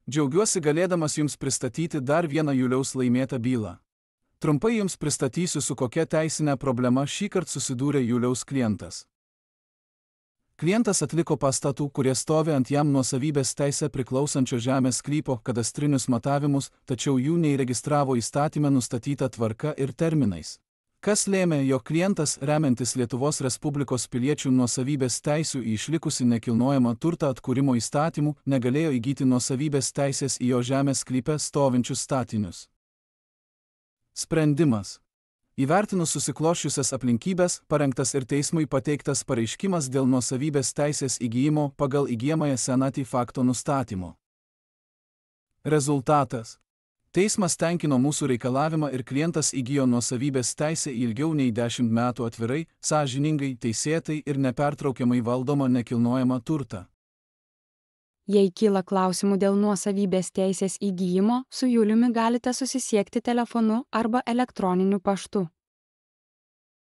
Džiaugiuosi galėdamas Jums pristatyti dar vieną Juliaus laimėtą bylą. Trumpai Jums pristatysiu, su kokia teisinė problema šįkart susidūrė Juliaus klientas. Klientas atliko pastatų, kurie stovi ant jam nuosavybės teise priklausančio žemės sklypo kadastrinius matavimus, tačiau jų neįregistravo įstatyme nustatyta tvarka ir terminais. Kas lėmė, jog klientas, remiantis Lietuvos Respublikos piliečių nuosavybės teisių į išlikusį nekilnojamą turtą atkūrimo įstatymų, negalėjo įgyti nuosavybės teisės į jo žemės sklype stovinčius statinius. Sprendimas. Įvertinus susiklosčiusias aplinkybės, parengtas ir teismui pateiktas pareiškimas dėl nuosavybės teisės įgyjimo pagal įgyjamąją senatį fakto nustatymo. Rezultatas. Teismas tenkino mūsų reikalavimą ir klientas įgijo nuosavybės teisę į ilgiau nei 10 metų atvirai, sąžiningai, teisėtai ir nepertraukiamai valdomą nekilnojamą turtą. Jei kyla klausimų dėl nuosavybės teisės įgyjimo, su Juliumi galite susisiekti telefonu arba elektroniniu paštu.